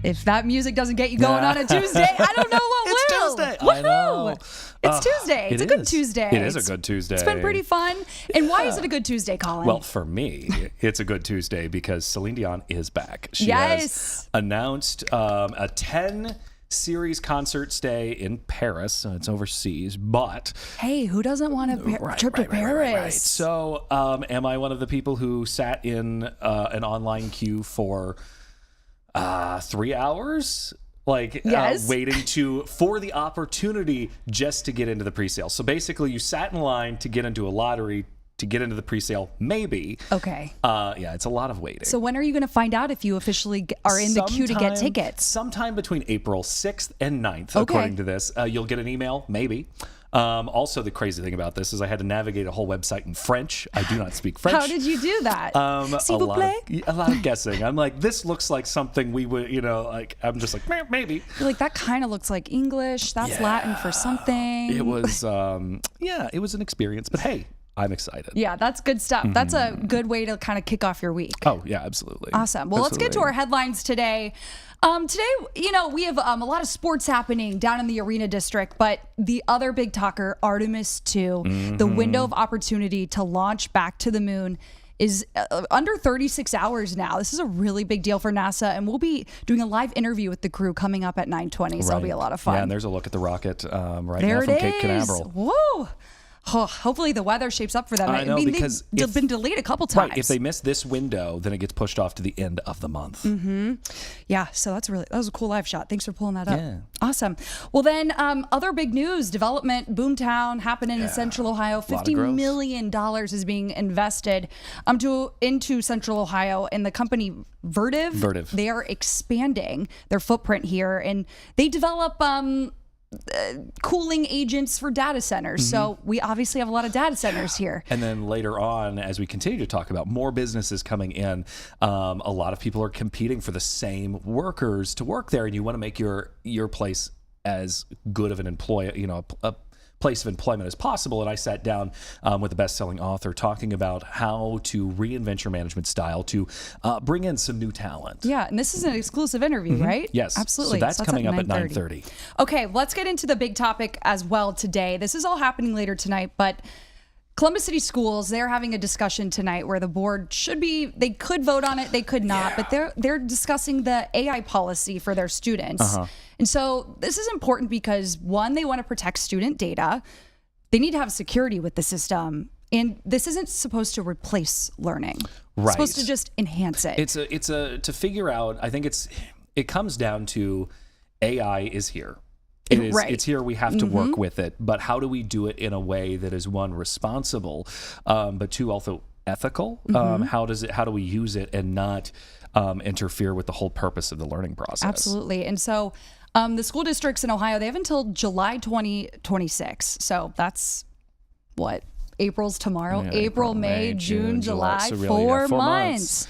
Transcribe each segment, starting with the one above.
If that music doesn't get you going on a Tuesday, I don't know what will. It's Tuesday. Woo-hoo! I know. It's Tuesday. It's a good Tuesday. It is a good Tuesday. It's been pretty fun. And why is it a good Tuesday, Collin? Well, for me, it's a good Tuesday because Celine Dion is back. She Yes. has announced a 10-series concert stay in Paris. It's overseas, but... Hey, who doesn't want a trip to Paris? Right. So am I one of the people who sat in an online queue for 3 hours? Yes. Waiting for the opportunity just to get into the presale. So basically you sat in line to get into a lottery to get into the presale, maybe. Okay. Yeah, it's a lot of waiting. So when are you going to find out if you officially are in the queue to get tickets? Sometime between April 6th and 9th, according to this. You'll get an email, maybe. Also, the crazy thing about this is I had to navigate a whole website in French. I do not speak French. How did you do that? S'il vous plaît? A lot of guessing. I'm like, this looks like something we would, I'm just like, maybe. You're like, that kind of looks like English. That's Latin for something. It was, it was an experience. But hey, I'm excited. Yeah, that's good stuff. That's a good way to kind of kick off your week. Oh, yeah, absolutely. Awesome. Well, let's get to our headlines today. Today, we have a lot of sports happening down in the Arena District, but the other big talker, Artemis 2, the window of opportunity to launch back to the moon is under 36 hours now. This is a really big deal for NASA, and we'll be doing a live interview with the crew coming up at 9:20, so it'll be a lot of fun. Yeah, and there's a look at the rocket right there now from Cape Canaveral. Whoa. Oh, hopefully the weather shapes up for them. I know, because they've been delayed a couple times. Right, if they miss this window, then it gets pushed off to the end of the month. Yeah, so that was a cool live shot. Thanks for pulling that up. Yeah. Awesome. Well, then other big news, development, Boomtown happening in Central Ohio. $50 million is being invested into Central Ohio, and the company Vertiv, they are expanding their footprint here, and they develop cooling agents for data centers. So we obviously have a lot of data centers here. And then later on, as we continue to talk about more businesses coming in, a lot of people are competing for the same workers to work there, and you want to make your place as good of an a place of employment as possible. And I sat down with a best-selling author talking about how to reinvent your management style to bring in some new talent. Yeah, and this is an exclusive interview, right? Yes. Absolutely. So that's coming up at 9:30. Okay, let's get into the big topic as well today. This is all happening later tonight, but Columbus City Schools, they're having a discussion tonight where the board they could vote on it, they could not, but they're discussing the AI policy for their students. And so this is important because, one, they want to protect student data. They need to have security with the system. And this isn't supposed to replace learning. Right. It's supposed to just enhance it. It's to figure out, I think it comes down to AI is here. It's here. We have to work with it. But how do we do it in a way that is, one, responsible, but two, also ethical? How do we use it and not interfere with the whole purpose of the learning process? Absolutely. And so the school districts in Ohio, they have until July 2026. So that's what? April's tomorrow. Yeah, April, May, June, July, so really 4 months.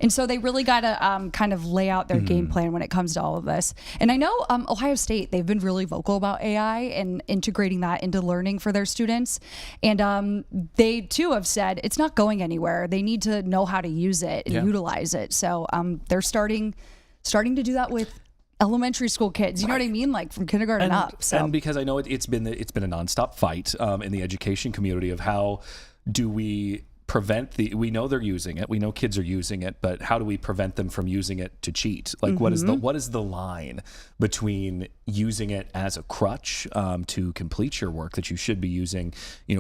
And so they really got to kind of lay out their game plan when it comes to all of this. And I know Ohio State, they've been really vocal about AI and integrating that into learning for their students. And they, too, have said it's not going anywhere. They need to know how to use it and utilize it. So they're starting to do that with elementary school kids. You know what I mean? Like from kindergarten up. So. And because I know it's been a nonstop fight in the education community of how do we prevent we know they're using it, we know kids are using it, but how do we prevent them from using it to cheat? Like what is the line between using it as a crutch to complete your work that you should be using,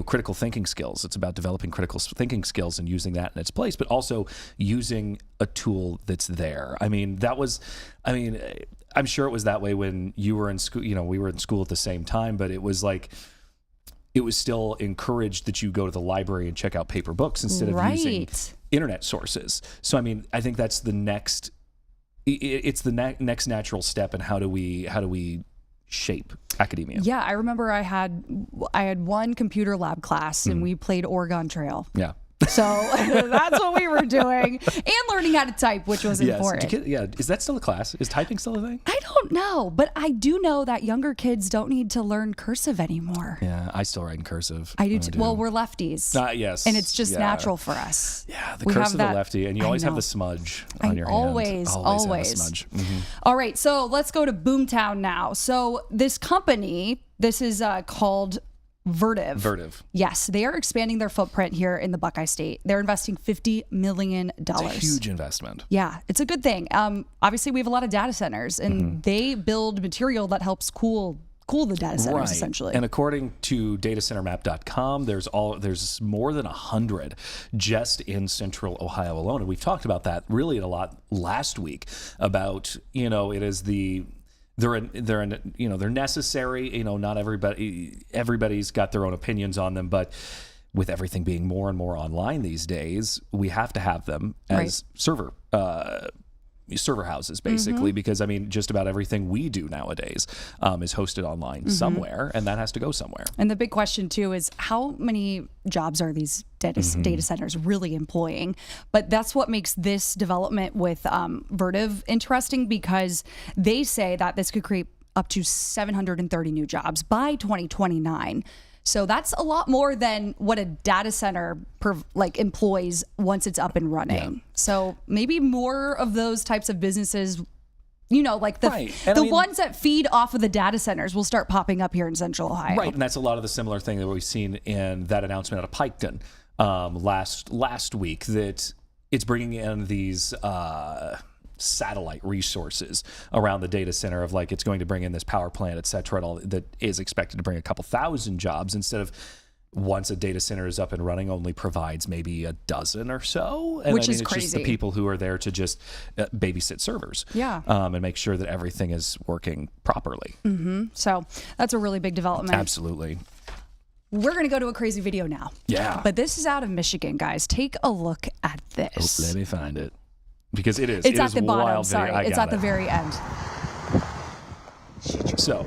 critical thinking skills. It's about developing critical thinking skills and using that in its place, but also using a tool that's there. I'm sure it was that way when you were in school, we were in school at the same time, but it was like, it was still encouraged that you go to the library and check out paper books instead of using internet sources. So, I think that's the next, it's the next natural step in how do we shape academia. Yeah, I remember I had one computer lab class and we played Oregon Trail. Yeah. So that's what we were doing, and learning how to type, which was important. Is that still a class? Is typing still a thing? I don't know, but I do know that younger kids don't need to learn cursive anymore. Yeah, I still write in cursive. I do too. Well, we're lefties. Yes. And it's just natural for us. Yeah, the cursive of the lefty, and you always have the smudge on your hand. Always. Have a smudge. All right, so let's go to Boomtown now. So this company, this is called Vertiv. Yes, they are expanding their footprint here in the Buckeye State. They're investing $50 million. It's a huge investment. Yeah, it's a good thing. Obviously, we have a lot of data centers, and they build material that helps cool the data centers, essentially. And according to datacentermap.com, there's more than 100 just in Central Ohio alone. And we've talked about that really a lot last week about, it is they're necessary. Not everybody's got their own opinions on them, but with everything being more and more online these days, we have to have them as server houses, basically, because just about everything we do nowadays is hosted online somewhere, and that has to go somewhere. And the big question too is how many jobs are these data centers really employing? But that's what makes this development with Vertiv interesting, because they say that this could create up to 730 new jobs by 2029. So that's a lot more than what a data center employs once it's up and running. Yeah. So maybe more of those types of businesses, like the ones that feed off of the data centers will start popping up here in Central Ohio. Right, and that's a lot of the similar thing that we've seen in that announcement out of Piketon last week, that it's bringing in these satellite resources around the data center of it's going to bring in this power plant, et cetera, and all that is expected to bring a couple thousand jobs, instead of once a data center is up and running only provides maybe a dozen or so. And which is it's crazy. Just the people who are there to just babysit servers. Yeah. And make sure that everything is working properly. So that's a really big development. Absolutely. We're going to go to a crazy video now. Yeah. But this is out of Michigan, guys. Take a look at this. Let me find it. Because it is. It's at the bottom. Sorry. It's at the very end. So,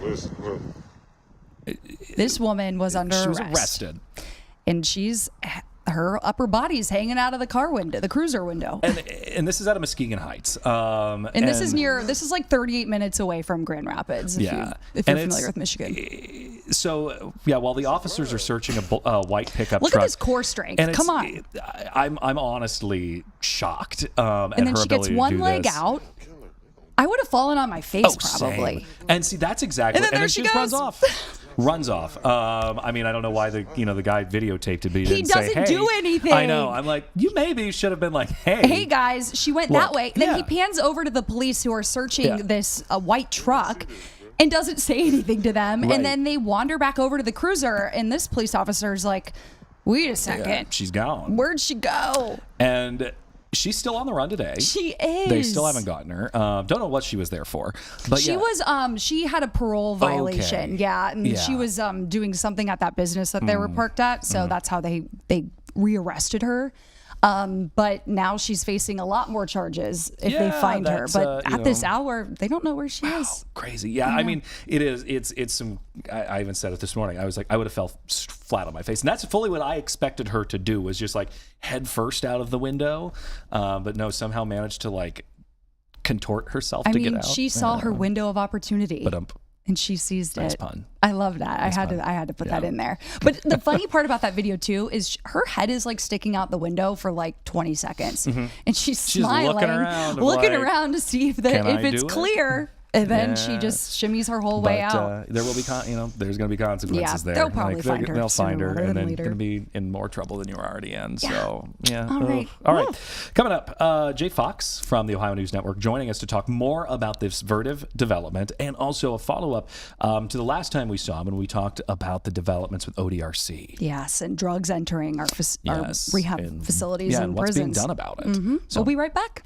this woman was under arrest. She was arrested. And her upper body's hanging out of the car window, the cruiser window. And this is out of Muskegon Heights. And this is like 38 minutes away from Grand Rapids, if you're familiar with Michigan. So, while the officers are searching a white pickup truck. Look at this core strength. Come on. I'm honestly shocked at her ability to do this. And then she gets one leg out. I would have fallen on my face, probably. Same. And see, that's exactly. And then she just runs off. I don't know why the guy videotaped it, but he doesn't do anything. I know. I'm like, you maybe should have been like, hey guys, she went that way. Then he pans over to the police who are searching this white truck and doesn't say anything to them. Right. And then they wander back over to the cruiser, and this police officer's like, wait a second. Yeah, she's gone. Where'd she go? And she's still on the run today. She is. They still haven't gotten her. Don't know what she was there for. But she had a parole violation. Okay. Yeah. And she was doing something at that business that they were parked at. So that's how they rearrested her. But now she's facing a lot more charges if they find her. But at this hour, they don't know where she is. Crazy. Yeah. I mean, it is. It's some. I even said it this morning. I was like, I would have fell flat on my face, and that's fully what I expected her to do. Was just head first out of the window, but no, somehow managed to contort herself to get out. She saw her window of opportunity. And she seized nice it. Pun. I love that. I had to put that in there. But the funny part about that video too is her head is sticking out the window for 20 seconds, and she's smiling, looking around to see if it's clear. And then she just shimmies her whole way out. There will be, there's going to be consequences there. They'll probably find her. They'll find her, and then later. going to be in more trouble than you're already in. Yeah. So, yeah. All right. Coming up, Jay Fox from the Ohio News Network joining us to talk more about this Vertiv development, and also a follow-up to the last time we saw him when we talked about the developments with ODRC. Yes, and drugs entering our rehab facilities and what's prisons. being done about it. Mm-hmm. So we'll be right back.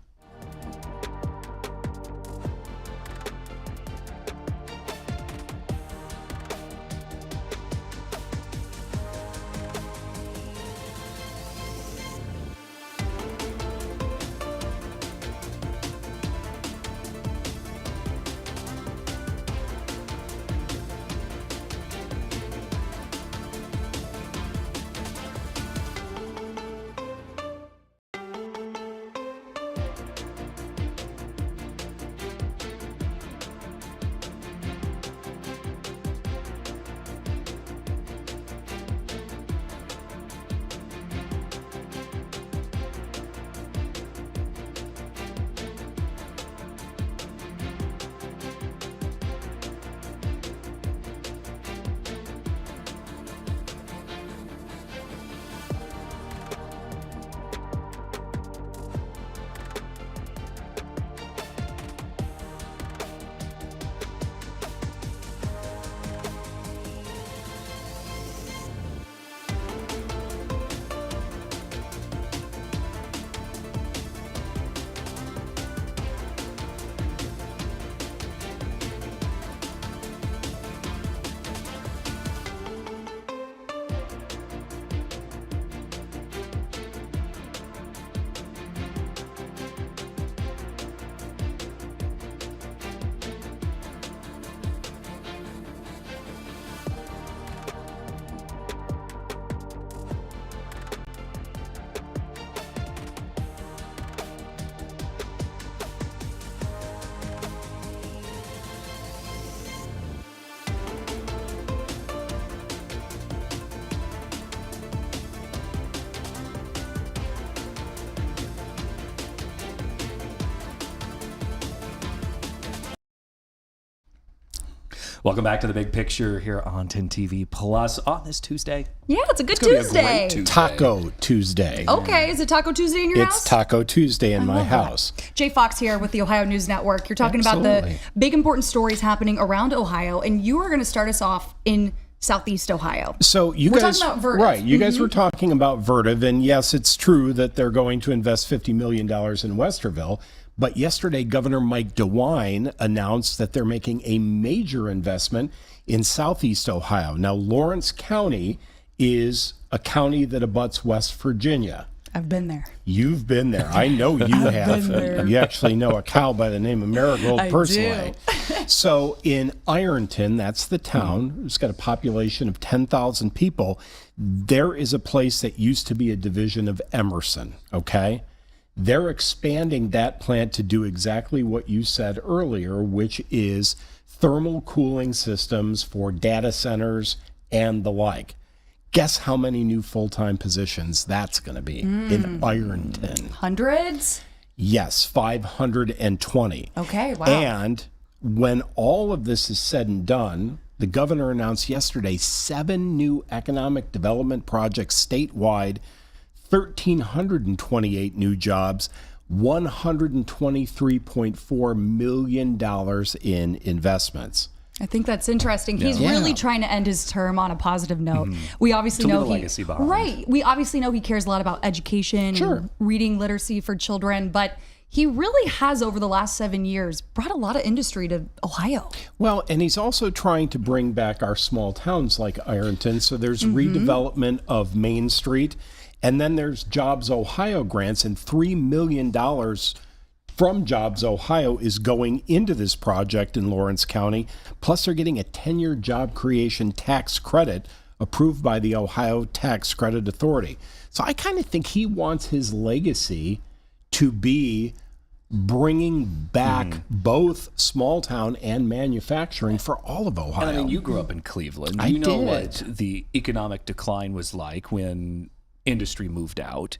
Welcome back to The Big Picture here on 10 TV Plus on this Tuesday. Yeah, it's a good It's gonna be a Tuesday. great Tuesday. Taco Tuesday. Okay, is it Taco Tuesday in your It's house? Taco Tuesday in my house. Jay Fox here with the Ohio News Network. You're talking about the Absolutely. big important stories happening around Ohio, and you are going to start us off in Southeast Ohio. So you We're guys, talking about Vertiv. right? You guys were talking about Vertiv, and yes, it's true that they're going to invest $50 million in Westerville. But yesterday, Governor Mike DeWine announced that they're making a major investment in Southeast Ohio. Now, Lawrence County is a county that abuts West Virginia. I've been there. You've been there. I know you have. been there. You actually know a cow by the name of Marigold I personally. do. So in Ironton, that's the town. It's got a population of 10,000 people. There is a place that used to be a division of Emerson, okay? They're expanding that plant to do exactly what you said earlier, which is thermal cooling systems for data centers and the like. Guess how many new full-time positions that's going to be in Ironton? Hundreds? Yes, 520. Okay, wow. And when all of this is said and done, the governor announced yesterday 7 new economic development projects statewide, 1,328 new jobs, $123.4 million in investments. I think that's interesting. He's Yeah. really trying to end his term on a positive note. We obviously To leave know a legacy behind. right. We obviously know he cares a lot about education, Sure. and reading literacy for children, but he really has over the last 7 years brought a lot of industry to Ohio. Well, and he's also trying to bring back our small towns like Ironton. So there's redevelopment of Main Street. And then there's Jobs Ohio grants, and $3 million from Jobs Ohio is going into this project in Lawrence County. Plus, they're getting a 10-year job creation tax credit approved by the Ohio Tax Credit Authority. So I kind of think he wants his legacy to be bringing back both small town and manufacturing for all of Ohio. And I mean, you grew up in Cleveland. I You know did. what the economic decline was like when industry moved out.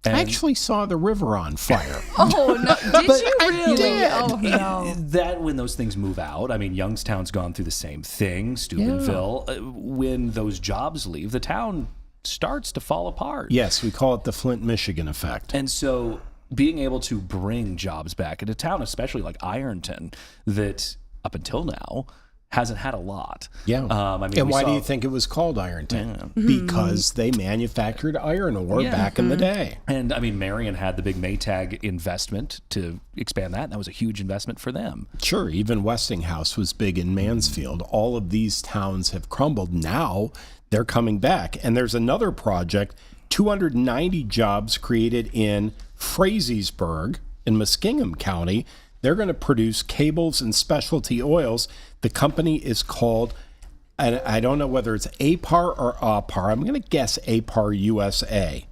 And I actually saw the river on fire. Oh no! Did you really? did. Oh no! that when those things move out, I mean, Youngstown's gone through the same thing, Steubenville. When those jobs leave, the town starts to fall apart. Yes, we call it the Flint, Michigan effect. And so being able to bring jobs back into town, especially like Ironton, that up until now hasn't had a lot. Yeah. I mean, And we why saw- do you think it was called Ironton? Because they manufactured iron ore back in the day. And I mean, Marion had the big Maytag investment to expand that. And that was a huge investment for them. Sure, even Westinghouse was big in Mansfield. All of these towns have crumbled. Now they're coming back. And there's another project, 290 jobs created in Frazeysburg in Muskingum County. They're going to produce cables and specialty oils. The company is called, and I don't know whether it's APAR or APAR. I'm going to guess APAR USA.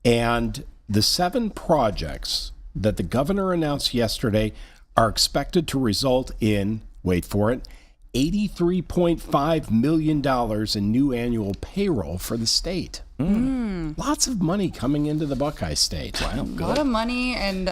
And the 7 projects that the governor announced yesterday are expected to result in, wait for it, $83.5 million in new annual payroll for the state. Lots of money coming into the Buckeye State. A Wow, lot of money, and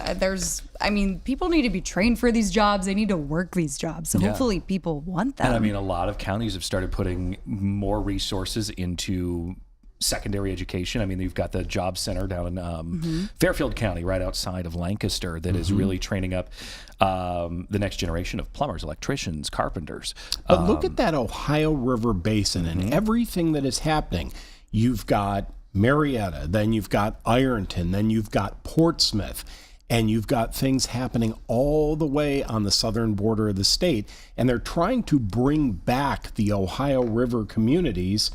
people need to be trained for these jobs. They need to work these jobs. So hopefully people want them. And I mean, a lot of counties have started putting more resources into secondary education. I mean, you've got the job center down in Fairfield County, right outside of Lancaster, that is really training up the next generation of plumbers, electricians, carpenters. But look at that Ohio River Basin and everything that is happening. You've got Marietta, then you've got Ironton, then you've got Portsmouth, and you've got things happening all the way on the southern border of the state. And they're trying to bring back the Ohio River communities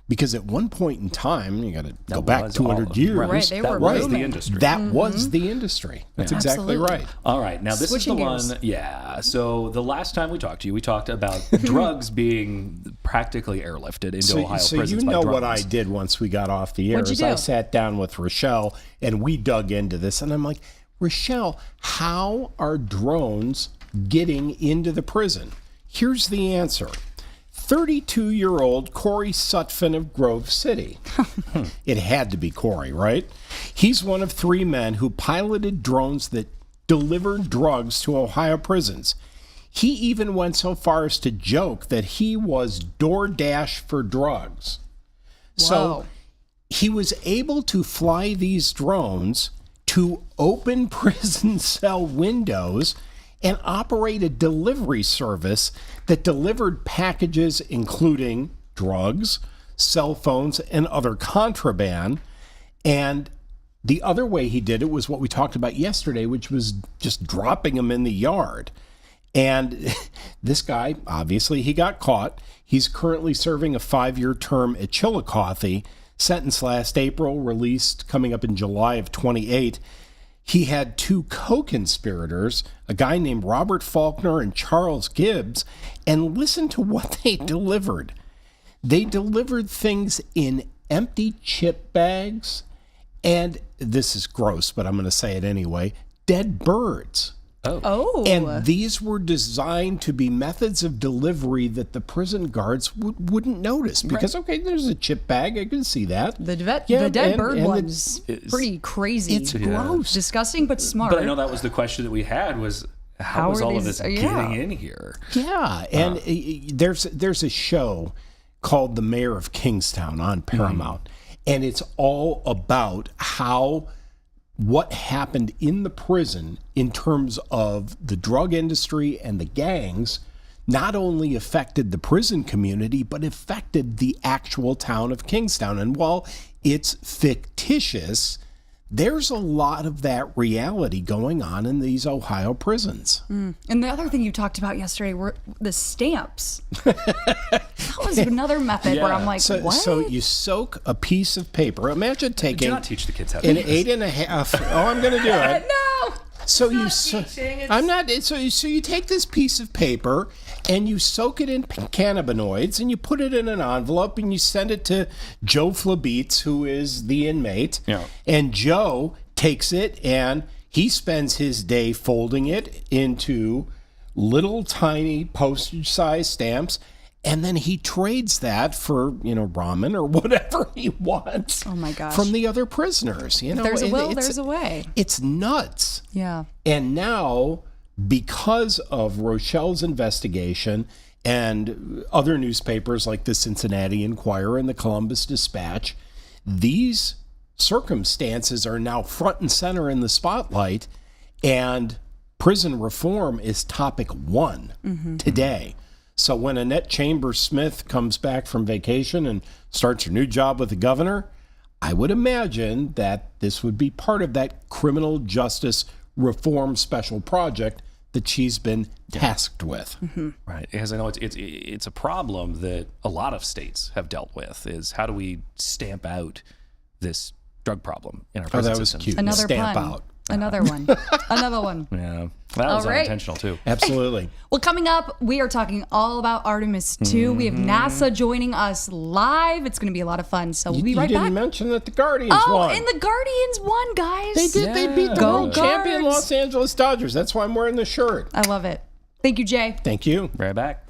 because at one point in time, you got to go back was 200 all- years. Right, they that were was the booming. industry. That was the industry. That's exactly Absolutely. right. All right, now this Switching is the gears. one. Yeah. So the last time we talked to you, we talked about drugs being practically airlifted into Ohio So prisons you know by what drones. I did once we got off the air What'd you is I do? sat down with Rochelle and we dug into this, and I'm like, Rochelle, how are drones getting into the prison? Here's the answer. 32-year-old Corey Sutphin of Grove City. It had to be Corey, right? He's one of 3 men who piloted drones that delivered drugs to Ohio prisons. He even went so far as to joke that he was DoorDash for drugs. So Whoa. he was able to fly these drones to open prison cell windows and operate a delivery service that delivered packages including drugs, cell phones, and other contraband. And the other way he did it was what we talked about yesterday, which was just dropping them in the yard. And this guy, obviously, he got caught. He's currently serving a 5-year term at Chillicothe, sentenced last April, released coming up in July of 28. He had 2 co-conspirators, a guy named Robert Faulkner and Charles Gibbs, and listen to what they delivered. They delivered things in empty chip bags, and this is gross, but I'm going to say it anyway, dead birds. Oh. And these were designed to be methods of delivery that the prison guards wouldn't notice. Because, okay, there's a chip bag. I can see that. The dead bird one's pretty crazy. It's gross. Disgusting, but smart. But I know that was the question that we had was, how was all of this getting in here? Yeah, and there's a show called The Mayor of Kingstown on Paramount, and it's all about what happened in the prison in terms of the drug industry and the gangs not only affected the prison community, but affected the actual town of Kingstown. And while it's fictitious, there's a lot of that reality going on in these Ohio prisons. And the other thing you talked about yesterday were the stamps. That was another method where I'm like, what? So you soak a piece of paper. Imagine taking Do not teach the kids how to an do this. 8.5. Oh, I'm going to do it. No! So I'm not. So you take this piece of paper and you soak it in cannabinoids and you put it in an envelope and you send it to Joe Flabeats, who is the inmate. Yeah. And Joe takes it and he spends his day folding it into little tiny postage-sized stamps. And then he trades that for, ramen or whatever he wants. Oh my gosh. From the other prisoners. If there's a will, there's a way. It's nuts. Yeah. And now, because of Rochelle's investigation and other newspapers like the Cincinnati Enquirer and the Columbus Dispatch, these circumstances are now front and center in the spotlight, and prison reform is topic 1 today. So when Annette Chambers-Smith comes back from vacation and starts her new job with the governor, I would imagine that this would be part of that criminal justice reform special project that she's been tasked with. Right, because I know it's a problem that a lot of states have dealt with. Is how do we stamp out this drug problem in our prison that was systems? cute. Another Stamp pun. out. Another one. Another one. Yeah, that was All right. unintentional too. Absolutely. Well, coming up, we are talking all about Artemis 2. We have NASA joining us live. It's going to be a lot of fun. So we'll be right you back. didn't mention that the Guardians won. And the Guardians won, guys. They did. They beat the Go world champion Guards. Los Angeles Dodgers. That's why I'm wearing the shirt. I love it. Thank you, Jay. Thank you. Right back.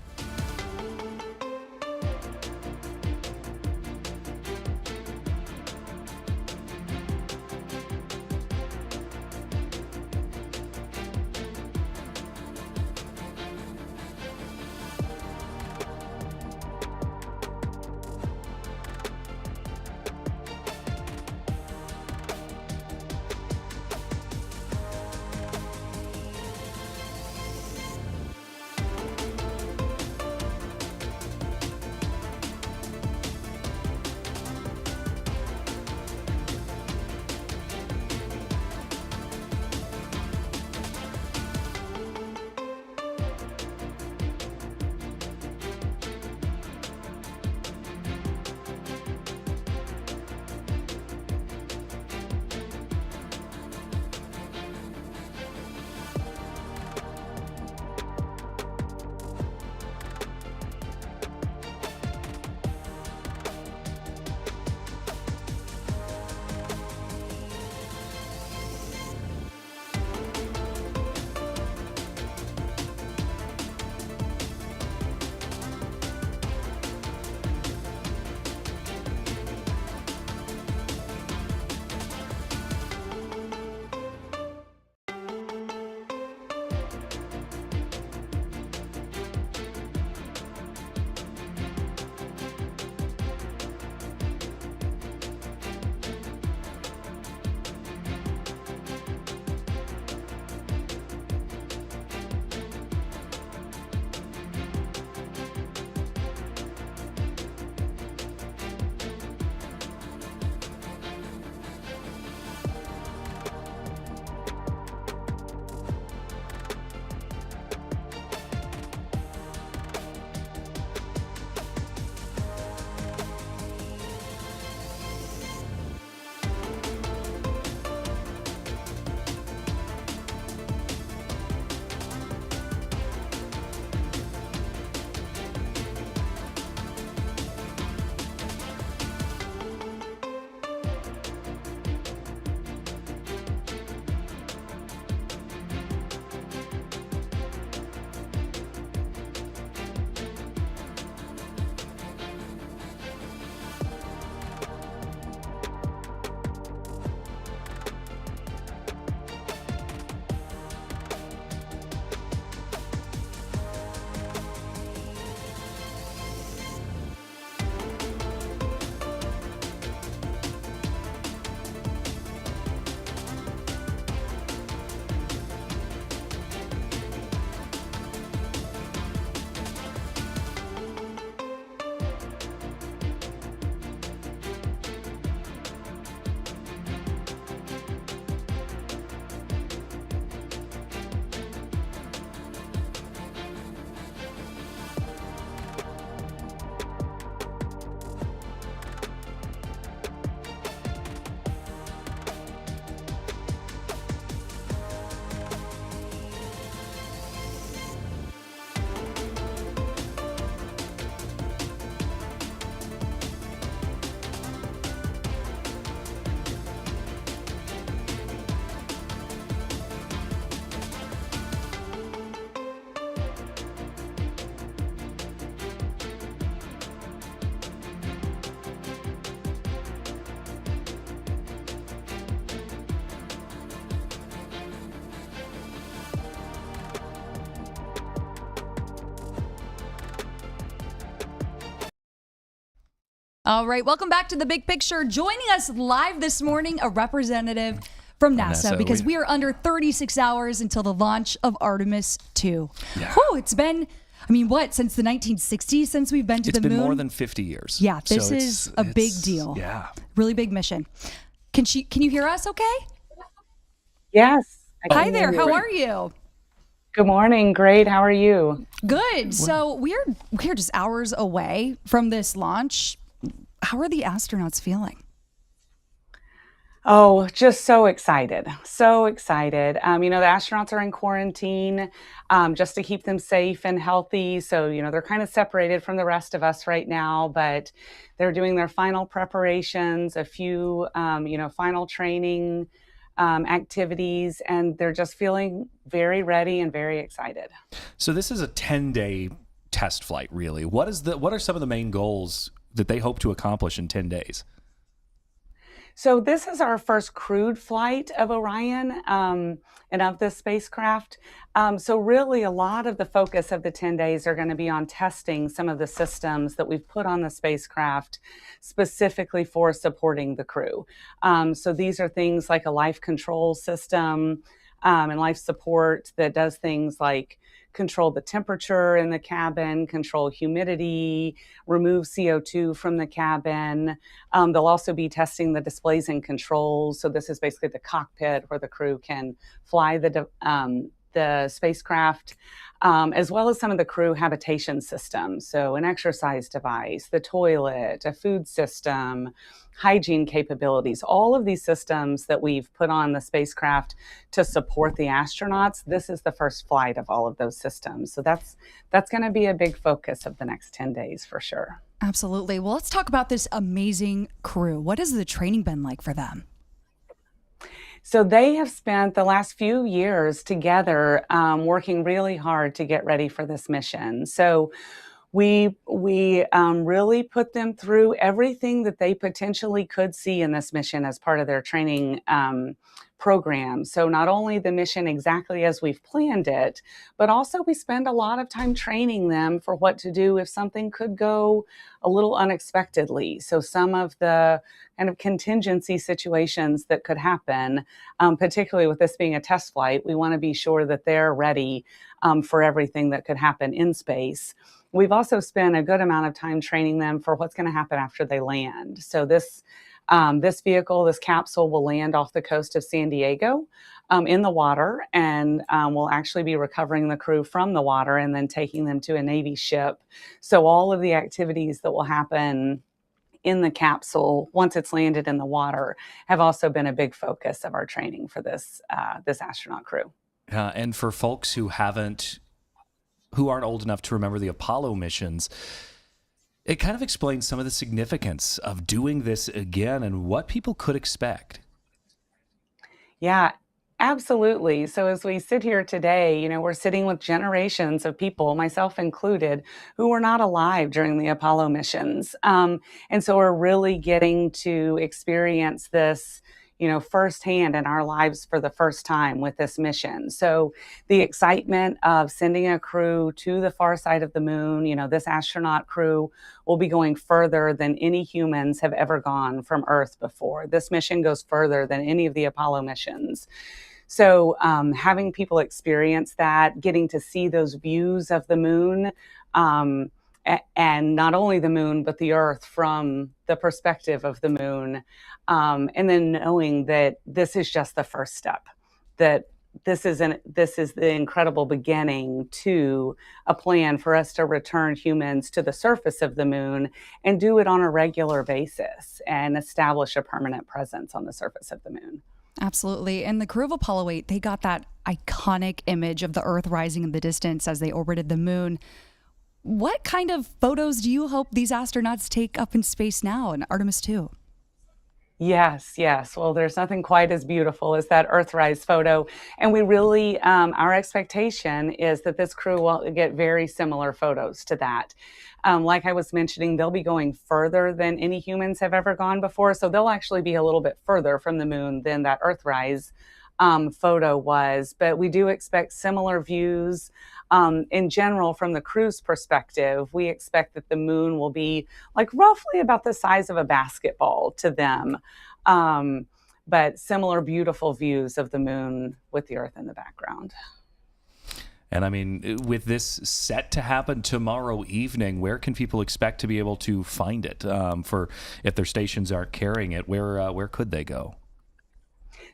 All right, welcome back to The Big Picture. Joining us live this morning, a representative from NASA, because we are under 36 hours until the launch of Artemis 2. Yeah. Whew, it's been, I mean, what, since the 1960s since we've been to the moon? It's been more than 50 years. Yeah, this is a big deal. Yeah. Really big mission. Can you hear us okay? Yes. Hi there, how are you? Good morning. Great. How are you? Good. So we're just hours away from this launch. How are the astronauts feeling? Oh, just so excited. So excited. The astronauts are in quarantine just to keep them safe and healthy. So, they're kind of separated from the rest of us right now, but they're doing their final preparations, a few, final training activities, and they're just feeling very ready and very excited. So this is a 10-day test flight, really. What are some of the main goals that they hope to accomplish in 10 days? So this is our first crewed flight of Orion and of this spacecraft. So really a lot of the focus of the 10 days are going to be on testing some of the systems that we've put on the spacecraft specifically for supporting the crew. So these are things like a life control system and life support that does things like control the temperature in the cabin, control humidity, remove CO2 from the cabin. They'll also be testing the displays and controls. So this is basically the cockpit where the crew can fly the spacecraft, as well as some of the crew habitation systems. So an exercise device, the toilet, a food system, hygiene capabilities, all of these systems that we've put on the spacecraft to support the astronauts. This is the first flight of all of those systems. So that's going to be a big focus of the next 10 days for sure. Absolutely. Well, let's talk about this amazing crew. What has the training been like for them? So they have spent the last few years together working really hard to get ready for this mission. So we really put them through everything that they potentially could see in this mission as part of their training program. So not only the mission exactly as we've planned it, but also we spend a lot of time training them for what to do if something could go a little unexpectedly. So some of the kind of contingency situations that could happen, particularly with this being a test flight, we want to be sure that they're ready for everything that could happen in space. We've also spent a good amount of time training them for what's going to happen after they land. So this vehicle, this capsule, will land off the coast of San Diego in the water, and we'll actually be recovering the crew from the water and then taking them to a Navy ship. So all of the activities that will happen in the capsule once it's landed in the water have also been a big focus of our training for this astronaut crew. And for folks who aren't old enough to remember the Apollo missions, it kind of explains some of the significance of doing this again and what people could expect. Yeah, absolutely. So as we sit here today, we're sitting with generations of people, myself included, who were not alive during the Apollo missions. And so we're really getting to experience this firsthand in our lives for the first time with this mission. So the excitement of sending a crew to the far side of the moon, this astronaut crew will be going further than any humans have ever gone from Earth before. This mission goes further than any of the Apollo missions. So having people experience that, getting to see those views of the moon, and not only the moon, but the Earth from the perspective of the moon. And then knowing that this is just the first step, that this is the incredible beginning to a plan for us to return humans to the surface of the moon and do it on a regular basis and establish a permanent presence on the surface of the moon. Absolutely. And the crew of Apollo 8, they got that iconic image of the Earth rising in the distance as they orbited the moon. What kind of photos do you hope these astronauts take up in space now in Artemis 2? Yes. Well, there's nothing quite as beautiful as that Earthrise photo. And we really, our expectation is that this crew will get very similar photos to that. Like I was mentioning, they'll be going further than any humans have ever gone before. So they'll actually be a little bit further from the moon than that Earthrise photo was. But we do expect similar views in general, from the crew's perspective, we expect that the moon will be like roughly about the size of a basketball to them. But similar beautiful views of the moon with the Earth in the background. And I mean, with this set to happen tomorrow evening, where can people expect to be able to find it? For if their stations aren't carrying it, where could they go?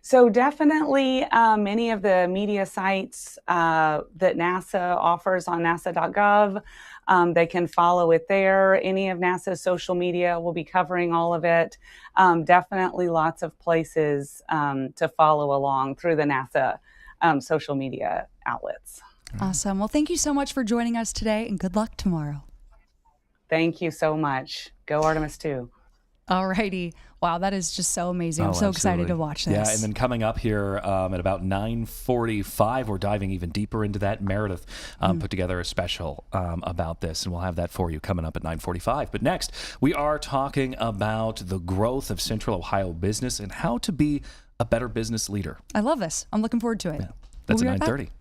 So definitely many of the media sites that NASA offers on nasa.gov, they can follow it there. Any of NASA's social media will be covering all of it. Definitely lots of places to follow along through the NASA social media outlets. Awesome. Well, thank you so much for joining us today, and good luck tomorrow. Thank you so much. Go Artemis 2. All righty. Wow, that is just so amazing. I'm so excited to watch this. Yeah, and then coming up here at about 9:45, we're diving even deeper into that. Meredith put together a special about this, and we'll have that for you coming up at 9:45. But next, we are talking about the growth of Central Ohio business and how to be a better business leader. I love this. I'm looking forward to it. Yeah, that's We'll at be right 9:30. back.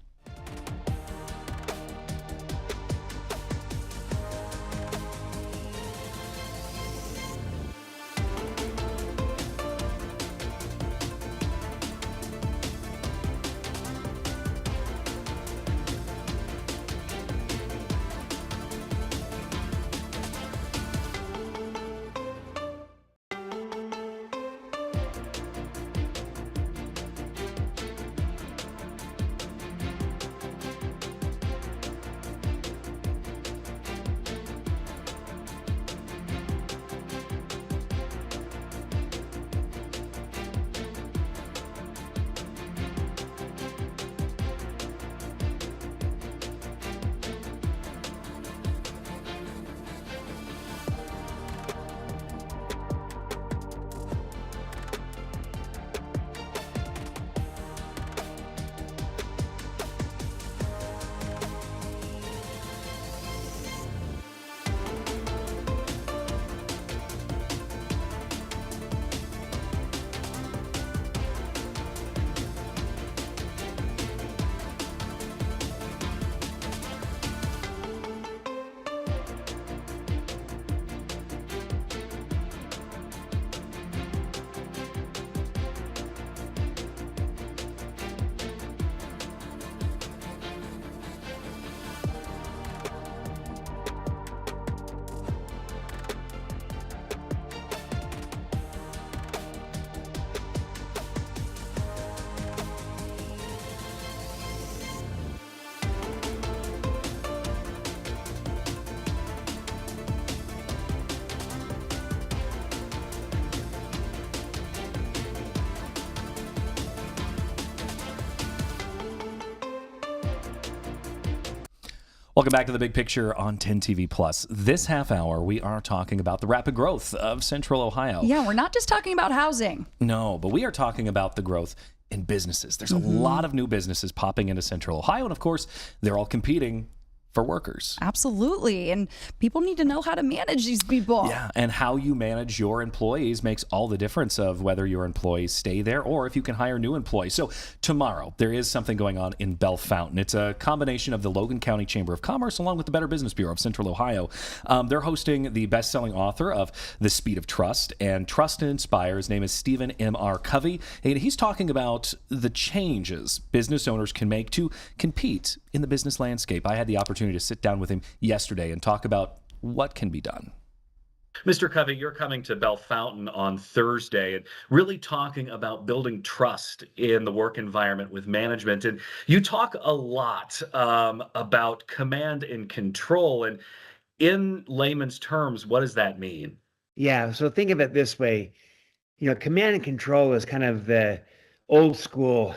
Welcome back to The Big Picture on 10 TV Plus. This half hour, we are talking about the rapid growth of Central Ohio. Yeah, we're not just talking about housing. No, but we are talking about the growth in businesses. There's a lot of new businesses popping into Central Ohio, and of course, they're all competing for workers. Absolutely. And people need to know how to manage these people. Yeah, and how you manage your employees makes all the difference of whether your employees stay there or if you can hire new employees. So tomorrow, there is something going on in Bell Fountain. It's a combination of the Logan County Chamber of Commerce along with the Better Business Bureau of Central Ohio. They're hosting the best-selling author of The Speed of Trust and Trust and Inspire. His name is Stephen M.R. Covey, and he's talking about the changes business owners can make to compete in the business landscape. I had the opportunity to sit down with him yesterday and talk about what can be done. Mr. Covey, you're coming to Bell Fountain on Thursday and really talking about building trust in the work environment with management. And you talk a lot about command and control. And in layman's terms, what does that mean? Yeah, so think of it this way. Command and control is kind of the old school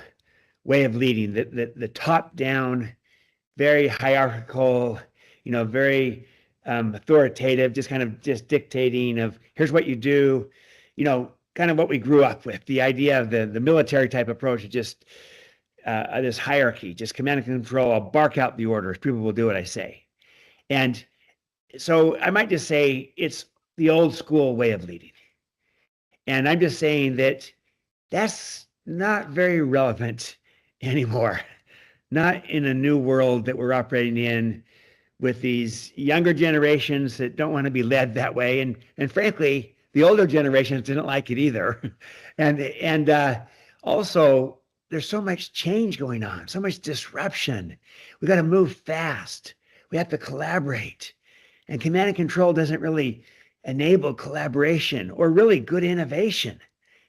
way of leading, the top down, very hierarchical, very authoritative, just dictating of here's what you do, kind of what we grew up with. The idea of the military type approach is just this hierarchy, just command and control. I'll bark out the orders. People will do what I say. And so I might just say it's the old school way of leading. And I'm just saying that that's not very relevant anymore. not in a new world that we're operating in with these younger generations that don't want to be led that way. And frankly, the older generations didn't like it either. And also, there's so much change going on, so much disruption. We got to move fast. We have to collaborate. And command and control doesn't really enable collaboration or really good innovation.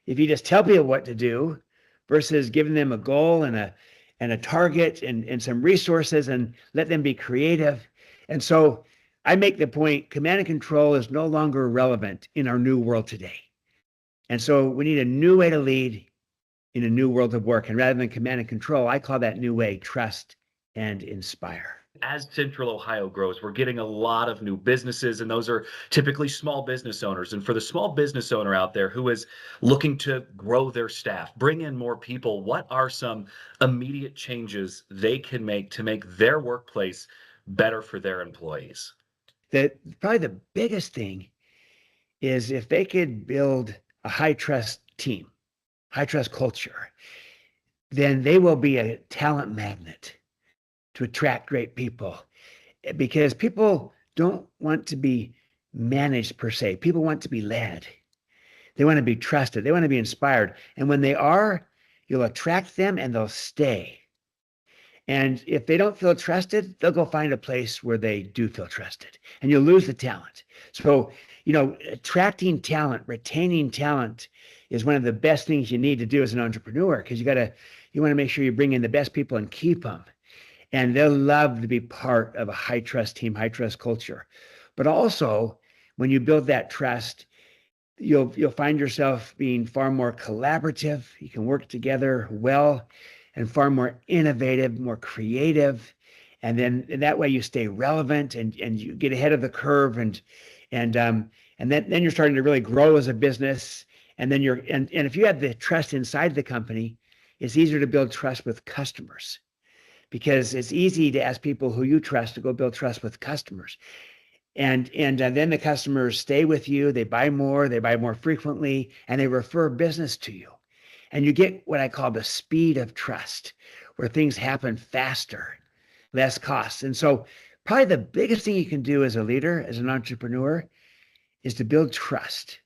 If you just tell people what to do versus giving them a goal and a target and some resources and let them be creative. And so I make the point, command and control is no longer relevant in our new world today. And so we need a new way to lead in a new world of work. And rather than command and control, I call that new way trust and inspire. As Central Ohio grows, we're getting a lot of new businesses, and those are typically small business owners. And for the small business owner out there who is looking to grow their staff, bring in more people, what are some immediate changes they can make to make their workplace better for their employees? Probably the biggest thing is if they could build a high trust team, high trust culture, then they will be a talent magnet to attract great people, because people don't want to be managed per se. People want to be led. They want to be trusted. They want to be inspired. And when they are, you'll attract them and they'll stay. And if they don't feel trusted, they'll go find a place where they do feel trusted, and you'll lose the talent. So, attracting talent, retaining talent is one of the best things you need to do as an entrepreneur, because you want to make sure you bring in the best people and keep them. And they'll love to be part of a high trust team, high trust culture. But also, when you build that trust, you'll find yourself being far more collaborative. You can work together well, and far more innovative, more creative. And then that way you stay relevant and you get ahead of the curve, and then you're starting to really grow as a business. And then and if you have the trust inside the company, it's easier to build trust with customers, because it's easy to ask people who you trust to go build trust with customers. And then the customers stay with you, they buy more frequently, and they refer business to you. And you get what I call the speed of trust, where things happen faster, less costs. And so probably the biggest thing you can do as a leader, as an entrepreneur, is to build trust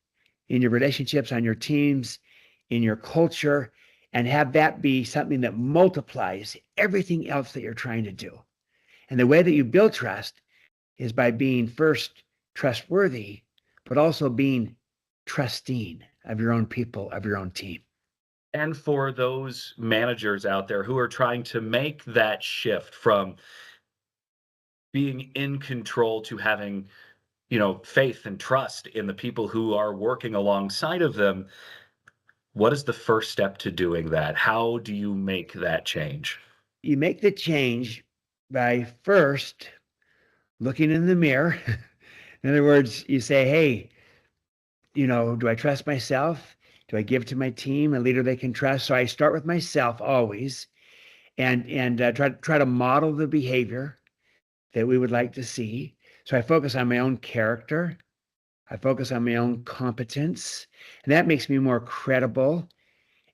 in your relationships, on your teams, in your culture, and have that be something that multiplies everything else that you're trying to do. And the way that you build trust is by being first trustworthy, but also being trusting of your own people, of your own team. And for those managers out there who are trying to make that shift from being in control to having, faith and trust in the people who are working alongside of them, what is the first step to doing that? How do you make that change? You make the change by first looking in the mirror. In other words, you say, hey, do I trust myself? Do I give to my team a leader they can trust? So I start with myself always, and try to model the behavior that we would like to see. So I focus on my own character. I focus on my own competence, and that makes me more credible.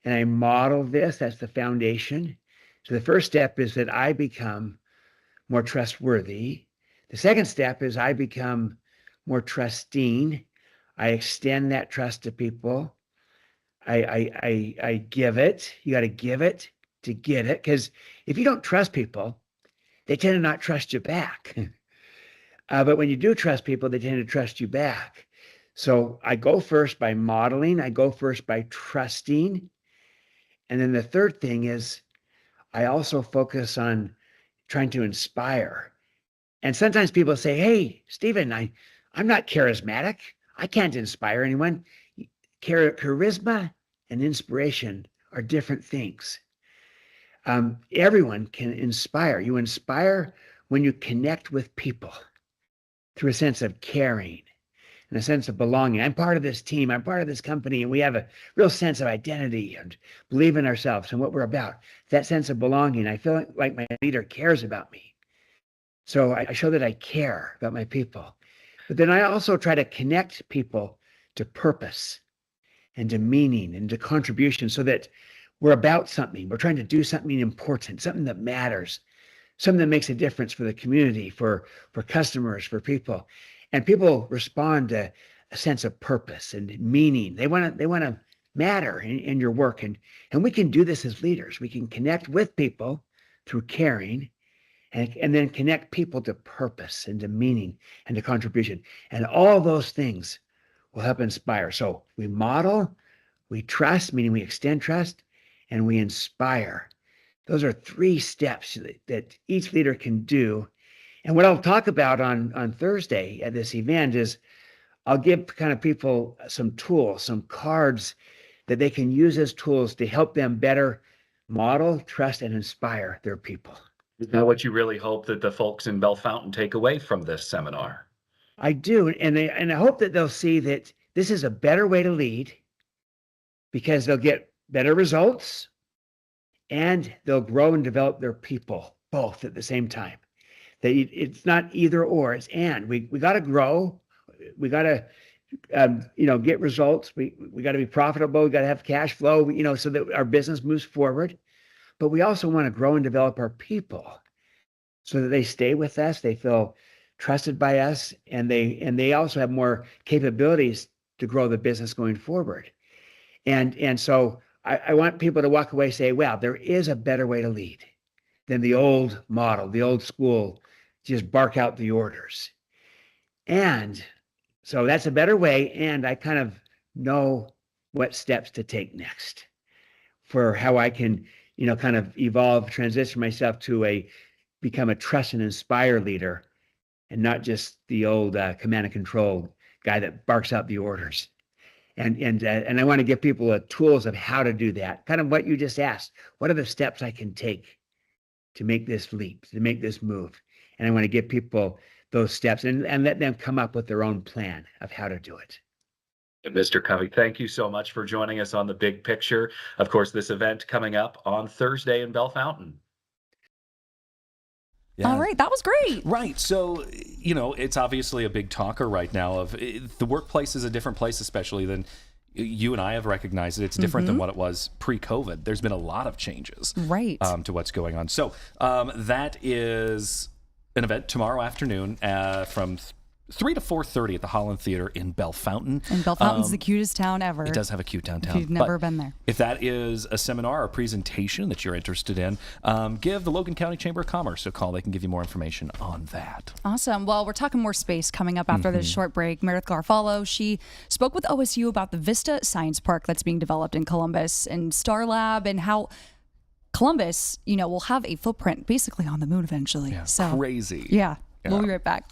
And I model this. That's the foundation. So the first step is that I become more trustworthy. The second step is I become more trusting. I extend that trust to people. I give it. You got to give it to get it. Because if you don't trust people, they tend to not trust you back. But when you do trust people, they tend to trust you back. So I go first by modeling. I go first by trusting. And then the third thing is I also focus on trying to inspire. And sometimes people say, hey, Stephen, I'm not charismatic. I can't inspire anyone. Charisma and inspiration are different things. Everyone can inspire. You inspire when you connect with people through a sense of caring and a sense of belonging. I'm part of this team. I'm part of this company. And we have a real sense of identity and believe in ourselves and what we're about. That sense of belonging. I feel like my leader cares about me. So I show that I care about my people. But then I also try to connect people to purpose and to meaning and to contribution, so that we're about something. We're trying to do something important, something that matters, something that makes a difference for the community, for customers, for people. And people respond to a sense of purpose and meaning. They want to matter in your work. And we can do this as leaders. We can connect with people through caring, and then connect people to purpose and to meaning and to contribution. And all those things will help inspire. So we model, we trust, meaning we extend trust, and we inspire. Those are 3 steps that each leader can do. And what I'll talk about on Thursday at this event is I'll give kind of people some tools, some cards that they can use as tools to help them better model, trust, and inspire their people. Is that what you really hope that the folks in Bellefontaine take away from this seminar? I do. And I hope that they'll see that this is a better way to lead because they'll get better results and they'll grow and develop their people both at the same time. That it's not either or, it's and. We got to grow. We got to get results. We got to be profitable. We got to have cash flow, so that our business moves forward. But we also want to grow and develop our people so that they stay with us, they feel trusted by us, and they also have more capabilities to grow the business going forward. And so I want people to walk away and say, wow, there is a better way to lead than the old model, the old school, just bark out the orders. And so that's a better way. And I kind of know what steps to take next for how I can, kind of evolve, transition myself to become a trust and inspire leader and not just the old command and control guy that barks out the orders. And I want to give people tools of how to do that. Kind of what you just asked. What are the steps I can take to make this leap, to make this move? And I want to give people those steps and let them come up with their own plan of how to do it. Mr. Covey, thank you so much for joining us on The Big Picture. Of course, this event coming up on Thursday in Bellefontaine. Yeah. All right, that was great. Right. So, it's obviously a big talker right now of the workplace is a different place, especially than you and I have recognized it. It's different than what it was pre-COVID. There's been a lot of changes to what's going on. So that is an event tomorrow afternoon from 3 to 4:30 at the Collin Theater in Bellefontaine. And Bellefontaine's the cutest town ever. It does have a cute downtown. If you've never been there. If that is a seminar or presentation that you're interested in, give the Logan County Chamber of Commerce a call. They can give you more information on that. Awesome. Well, we're talking more space coming up after this short break. Meredith Garfalo, she spoke with OSU about the Vista Science Park that's being developed in Columbus and Star Lab and how Columbus, will have a footprint basically on the moon eventually. Yeah, so crazy. Yeah. We'll be right back.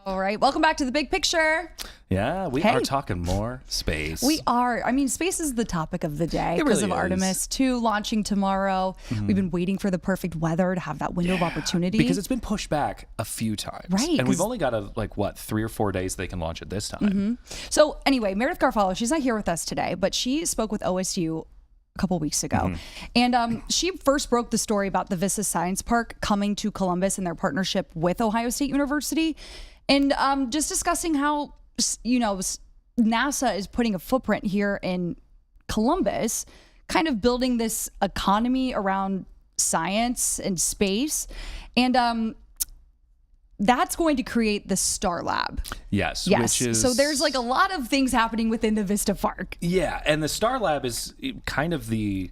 All right. Welcome back to The Big Picture. Yeah, we are talking more space. We are. I mean, space is the topic of the day It because really of is. Artemis 2 launching tomorrow. We've been waiting for the perfect weather to have that window of opportunity. Because it's been pushed back a few times. Right, And we've 'cause- only got 3 or 4 days they can launch it this time. So anyway, Meredith Garofalo, she's not here with us today, but she spoke with OSU a couple weeks ago. And she first broke the story about the Vista Science Park coming to Columbus and their partnership with Ohio State University. And just discussing how, NASA is putting a footprint here in Columbus, kind of building this economy around science and space. And that's going to create the Star Lab. Yes. Yes. Which is, So there's like a lot of things happening within the Vista Park. Yeah, and the Star Lab is kind of the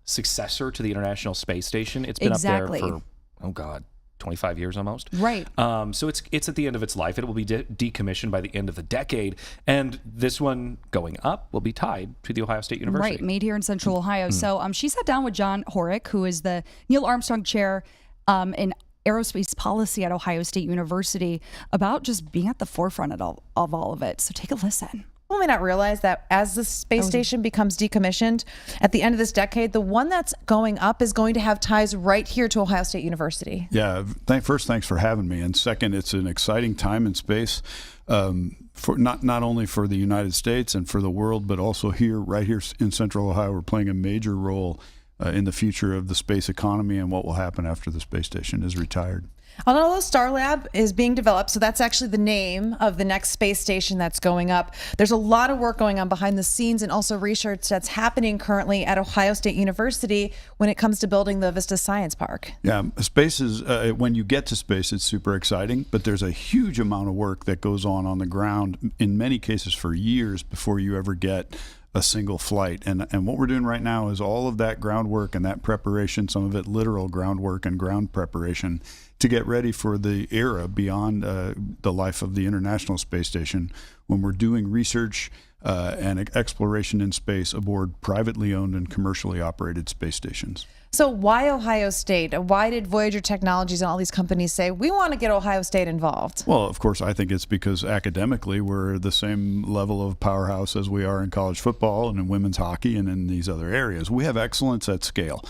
successor to the International Space Station. It's been Exactly. up there for, 25 years almost. Right. So it's at the end of its life. It will be decommissioned by the end of the decade. And this one going up will be tied to the Ohio State University. Right, made here in Central Ohio. So she sat down with John Horick, who is the Neil Armstrong Chair in Aerospace Policy at Ohio State University, about just being at the forefront of all of it. So take a listen. People may not realize that as the space station becomes decommissioned at the end of this decade, the one that's going up is going to have ties right here to Ohio State University. Yeah. First, thanks for having me. And second, it's an exciting time in space for not only for the United States and for the world, but also right here in Central Ohio. We're playing a major role in the future of the space economy and what will happen after the space station is retired. Although Star Lab is being developed, so that's actually the name of the next space station that's going up. There's a lot of work going on behind the scenes and also research that's happening currently at Ohio State University when it comes to building the Vista Science Park. Yeah, space is, when you get to space, it's super exciting, but there's a huge amount of work that goes on the ground, in many cases for years before you ever get a single flight. And what we're doing right now is all of that groundwork and that preparation, some of it literal groundwork and ground preparation, to get ready for the era beyond the life of the International Space Station, when we're doing research and exploration in space aboard privately owned and commercially operated space stations. So why Ohio State? Why did Voyager Technologies and all these companies say, we want to get Ohio State involved? Well, of course, I think it's because academically we're the same level of powerhouse as we are in college football and in women's hockey and in these other areas. We have excellence at scale.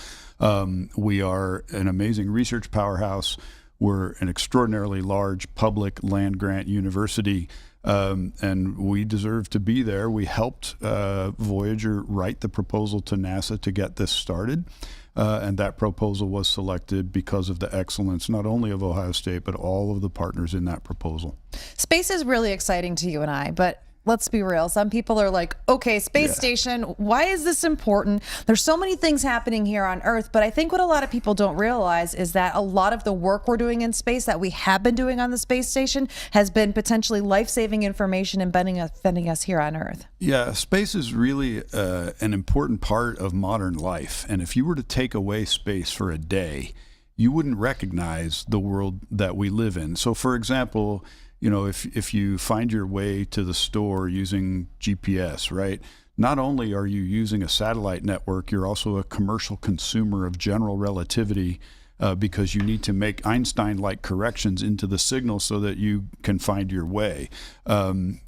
We are an amazing research powerhouse. We're an extraordinarily large public land-grant university, and we deserve to be there. We helped Voyager write the proposal to NASA to get this started. And that proposal was selected because of the excellence, not only of Ohio State, but all of the partners in that proposal. Space is really exciting to you and I, but let's be real. Some people are like, okay, space station, why is this important? There's so many things happening here on Earth, but I think what a lot of people don't realize is that a lot of the work we're doing in space that we have been doing on the space station has been potentially life-saving information and benefiting us here on Earth. Yeah, space is really an important part of modern life. And if you were to take away space for a day, you wouldn't recognize the world that we live in. So, for example, if you find your way to the store using GPS, right? Not only are you using a satellite network, you're also a commercial consumer of general relativity because you need to make Einstein-like corrections into the signal so that you can find your way. When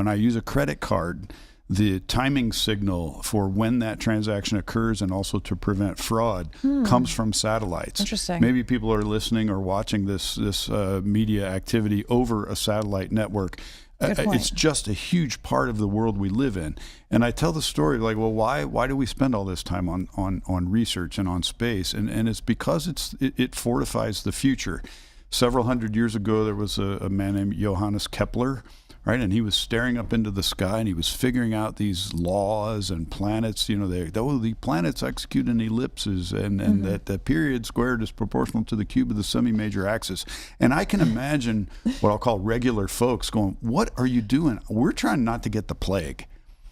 I use a credit card, the timing signal for when that transaction occurs and also to prevent fraud comes from satellites. Interesting. Maybe people are listening or watching this media activity over a satellite network. It's just a huge part of the world we live in. And I tell the story like, well, why do we spend all this time on research and on space? And it's because it fortifies the future. Several hundred years ago, there was a man named Johannes Kepler, right? And he was staring up into the sky and he was figuring out these laws and planets, the planets execute in ellipses and that the period squared is proportional to the cube of the semi-major axis. And I can imagine what I'll call regular folks going, what are you doing? We're trying not to get the plague.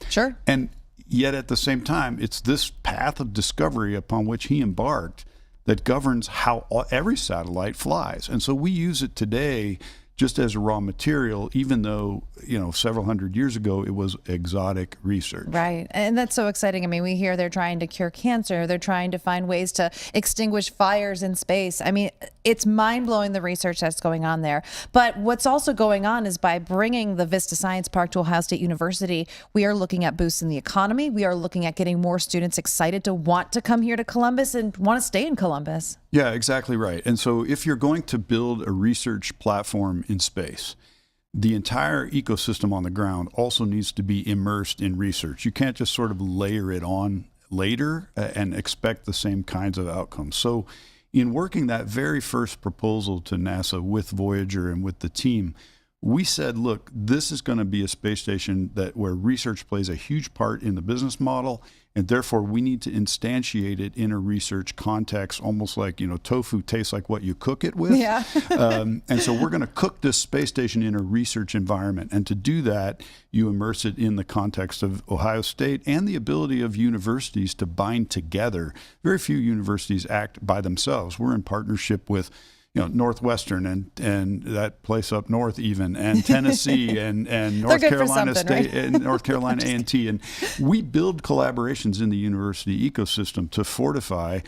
Sure. And yet at the same time, it's this path of discovery upon which he embarked that governs how every satellite flies. And so we use it today just as a raw material, even though, several hundred years ago, it was exotic research. Right. And that's so exciting. I mean, we hear they're trying to cure cancer. They're trying to find ways to extinguish fires in space. I mean, it's mind-blowing, the research that's going on there. But what's also going on is by bringing the Vista Science Park to Ohio State University, we are looking at boosting the economy. We are looking at getting more students excited to want to come here to Columbus and want to stay in Columbus. Yeah, exactly right. And so if you're going to build a research platform in space, the entire ecosystem on the ground also needs to be immersed in research. You can't just sort of layer it on later and expect the same kinds of outcomes. So in working that very first proposal to NASA with Voyager and with the team, we said, look, this is going to be a space station where research plays a huge part in the business model, and therefore we need to instantiate it in a research context, almost like, tofu tastes like what you cook it with. Yeah. And so we're going to cook this space station in a research environment. And to do that, you immerse it in the context of Ohio State and the ability of universities to bind together. Very few universities act by themselves. We're in partnership with Northwestern and that place up north even, and Tennessee and North Carolina State, right? And North Carolina A&T. And we build collaborations in the university ecosystem to fortify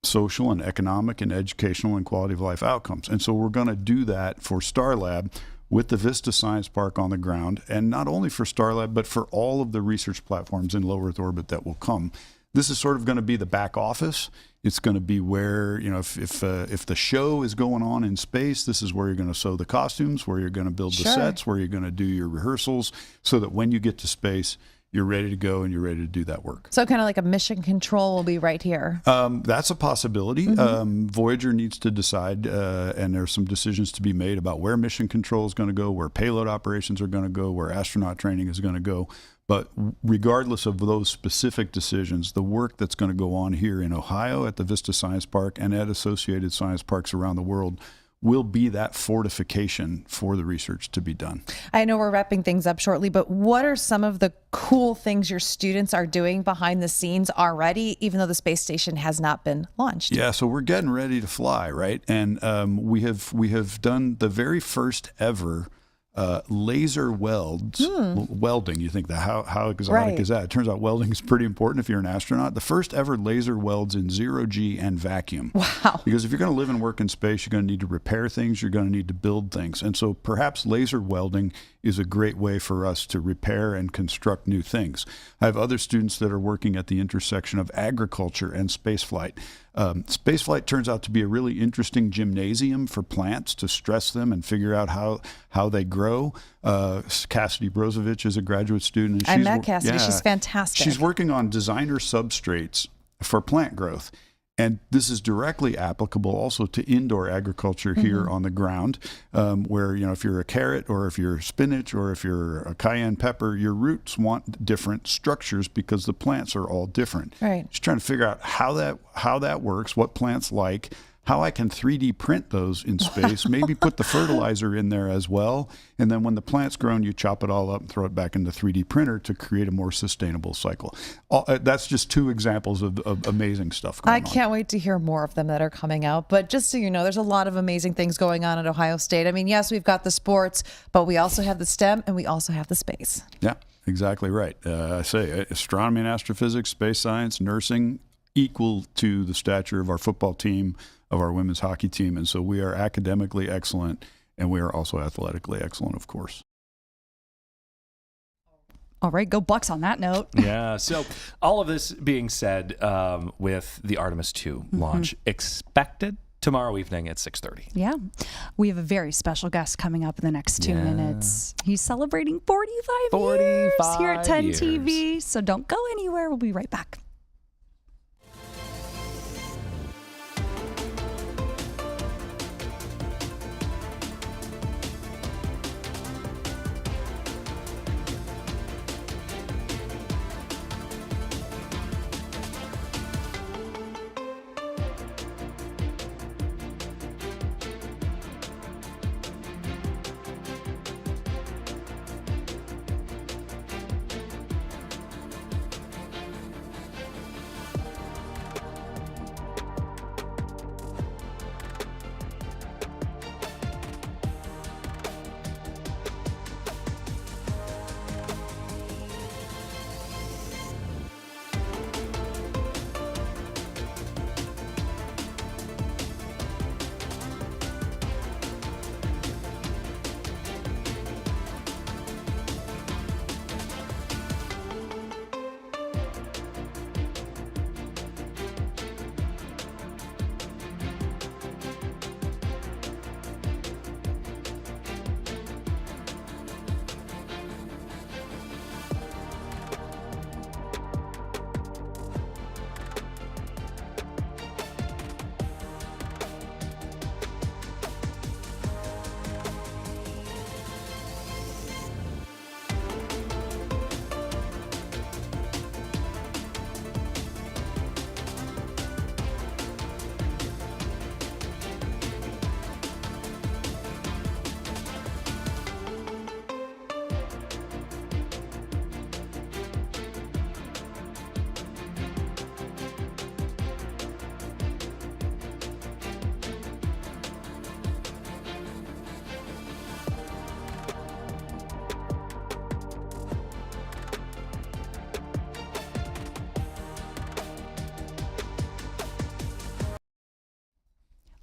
social and economic and educational and quality of life outcomes. And so we're going to do that for Starlab with the Vista Science Park on the ground, and not only for Starlab, but for all of the research platforms in low Earth orbit that will come. This is sort of going to be the back office. It's going to be where, if the show is going on in space, this is where you're going to sew the costumes, where you're going to build the sets, where you're going to do your rehearsals, so that when you get to space, you're ready to go and you're ready to do that work. So kind of like a mission control will be right here. That's a possibility. Mm-hmm. Voyager needs to decide, and there's some decisions to be made about where mission control is going to go, where payload operations are going to go, where astronaut training is going to go. But regardless of those specific decisions, the work that's going to go on here in Ohio at the Vista Science Park and at associated science parks around the world will be that fortification for the research to be done. I know we're wrapping things up shortly, but what are some of the cool things your students are doing behind the scenes already, even though the space station has not been launched? Yeah, so we're getting ready to fly, right? And we have done the very first ever laser welding. You think that how exotic is that? It turns out welding is pretty important if you're an astronaut. The first ever laser welds in 0G and vacuum. Wow. Because if you're going to live and work in space, you're going to need to repair things, you're going to need to build things. And so perhaps laser welding is a great way for us to repair and construct new things. I have other students that are working at the intersection of agriculture and spaceflight. Spaceflight turns out to be a really interesting gymnasium for plants to stress them and figure out how they grow. Cassidy Brozovic is a graduate student. And I met Cassidy. Yeah, she's fantastic. She's working on designer substrates for plant growth. And this is directly applicable also to indoor agriculture here on the ground, where, if you're a carrot or if you're spinach or if you're a cayenne pepper, your roots want different structures because the plants are all different. Right. Just trying to figure out how that works, what plants like, how I can 3D print those in space, maybe put the fertilizer in there as well. And then when the plant's grown, you chop it all up and throw it back in the 3D printer to create a more sustainable cycle. That's just two examples of amazing stuff going on. I can't wait to hear more of them that are coming out. But just so you know, there's a lot of amazing things going on at Ohio State. I mean, yes, we've got the sports, but we also have the STEM and we also have the space. Yeah, exactly right. I say astronomy and astrophysics, space science, nursing, equal to the stature of our football team, of our women's hockey team. And so we are academically excellent, and we are also athletically excellent, of course. All right, go Bucks on that note. Yeah, so all of this being said, with the Artemis II launch expected tomorrow evening at 6:30. Yeah, we have a very special guest coming up in the next 2 minutes. He's celebrating 45 years here at 10 TV, so don't go anywhere. We'll be right back.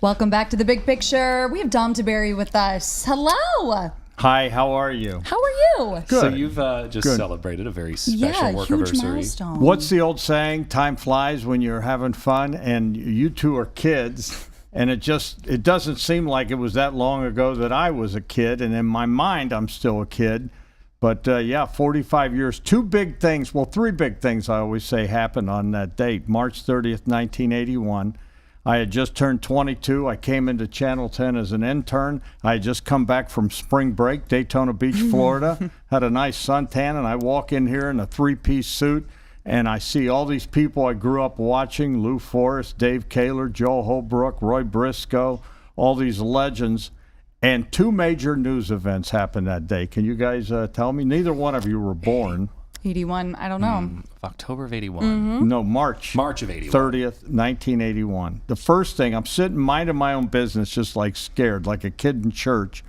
Welcome back to The Big Picture. We have Dom Taberry with us. Hello. Hi, how are you? How are you? Good. So you've just celebrated a very special work huge anniversary. milestone. What's the old saying? Time flies when you're having fun, and you two are kids. And it doesn't seem like it was that long ago that I was a kid, and in my mind, I'm still a kid. But 45 years. Three big things I always say happened on that date. March 30th, 1981. I had just turned 22. I came into Channel 10 as an intern. I had just come back from spring break, Daytona Beach, Florida. Had a nice suntan, and I walk in here in a three-piece suit, and I see all these people I grew up watching, Lou Forrest, Dave Kaler, Joe Holbrook, Roy Briscoe, all these legends. And two major news events happened that day. Can you guys tell me? Neither one of you were born. 81, I don't know. October of 81. No, March of 81. 30th, 1981. The first thing, I'm sitting minding my own business, just like scared, like a kid in church.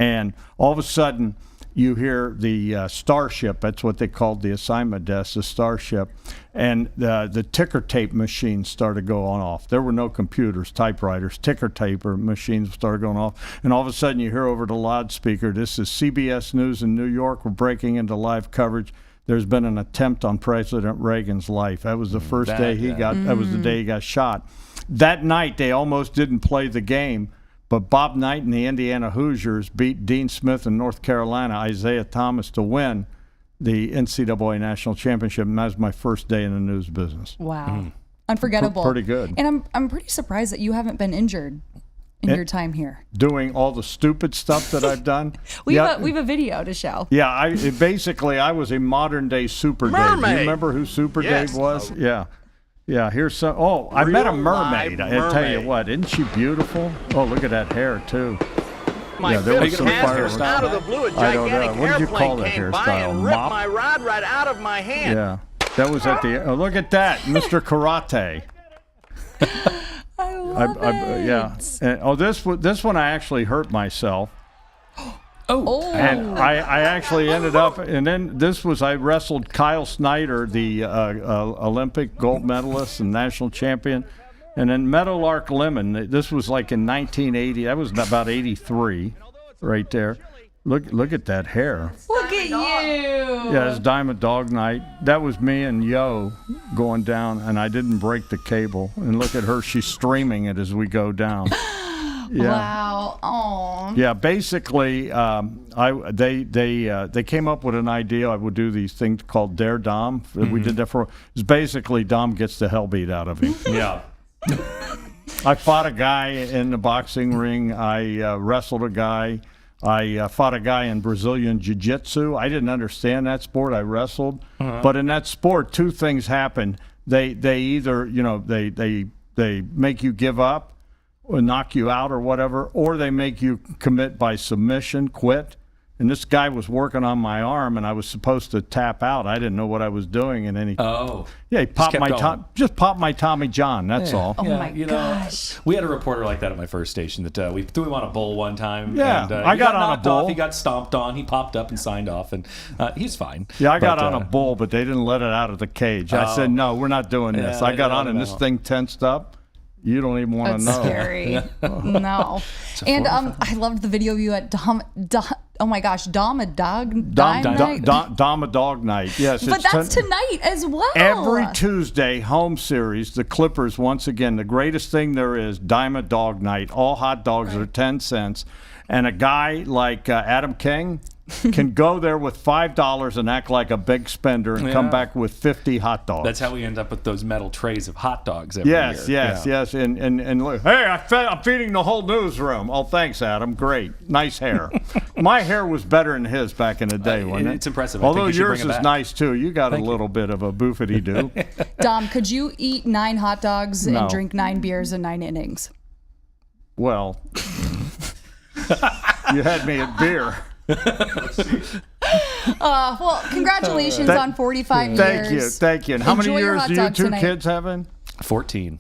And all of a sudden, you hear the Starship, that's what they called the assignment desk, the Starship, and the ticker tape machines started going off. There were no computers, typewriters, ticker tape machines started going off. And all of a sudden, you hear over the loudspeaker, this is CBS News in New York. We're breaking into live coverage. There's been an attempt on President Reagan's life. That was the first day that was the day he got shot. That night, they almost didn't play the game, but Bob Knight and the Indiana Hoosiers beat Dean Smith in North Carolina, Isaiah Thomas, to win the NCAA National Championship. And that was my first day in the news business. Wow. Unforgettable. Pretty good. And I'm pretty surprised that you haven't been injured in your time here. Doing all the stupid stuff that I've done. We have a video to show. Yeah, I was a modern day Super Dave. Do you remember who Super Dave was? Yeah. Yeah, here's some. Oh, I met a mermaid. I tell you what, isn't she beautiful? Oh, look at that hair too. There was some fire. Out of the blue, a I don't know. gigantic What did you call airplane that came by hairstyle? and ripped Mop? my rod right out of my hand. Yeah, that was at the. Oh, look at that, Mr. Karate. I love it. Yeah. And, this one I actually hurt myself. Oh. And I actually ended up, and then I wrestled Kyle Snyder, the Olympic gold medalist and national champion. And then Meadowlark Lemon, this was like in 1980, that was about 83 right there. Look at that hair. Look at you. Yeah, it's Diamond Dog Night. That was me and Yo going down, and I didn't break the cable. And look at her, she's streaming it as we go down. Yeah. Wow. Oh. Yeah, basically, they came up with an idea. I would do these things called Dare Dom. We did that for. It's basically Dom gets the hell beat out of him. Yeah. I fought a guy in the boxing ring. I wrestled a guy. I fought a guy in Brazilian Jiu-Jitsu. I didn't understand that sport. I wrestled, but in that sport, two things happen. They either they make you give up, or knock you out or whatever, or they make you commit by submission, quit. And this guy was working on my arm, and I was supposed to tap out. I didn't know what I was doing, and then he he popped my Tommy John. That's all. Oh my gosh. We had a reporter like that at my first station that we threw him on a bull one time. Yeah, and, I got on a bull. Off, he got stomped on. He popped up and signed off, and he's fine. Yeah, I got on a bull, but they didn't let it out of the cage. I said, no, we're not doing this. I got on, and this thing tensed up. You don't even want to know. That's scary. No. And I loved the video of you at Dom a Dog Night. Yes, but that's tonight as well. Every Tuesday, home series, the Clippers, once again, the greatest thing there is, Dime Dog Night. All hot dogs are 10 cents. And a guy like Adam King can go there with $5 and act like a big spender and come back with 50 hot dogs. That's how we end up with those metal trays of hot dogs every year. Yes. And look, hey, I'm feeding the whole newsroom. Oh, thanks, Adam. Great. Nice hair. My hair was better than his back in the day, wasn't it? It's impressive. Although yours is nice, too. You got a little bit of a boofity-doo. Dom, could you eat 9 hot dogs and drink 9 beers in 9 innings? Well, you had me at beer. Well, congratulations on 45 years. Thank you. And how many years do you two kids have in? 14.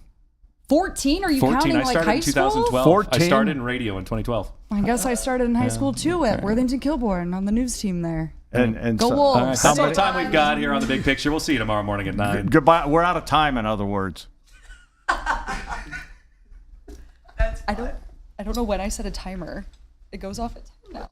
14? Are you counting I started high in school? 2012. 14? I started in radio in 2012. I guess I started in high school too at Worthington Kilbourne on the news team there. And Go so, Wolves. That's all the time we've got here on The Big Picture. We'll see you tomorrow morning at 9. Goodbye. We're out of time, in other words. I don't know when I set a timer. It goes off at 10 now.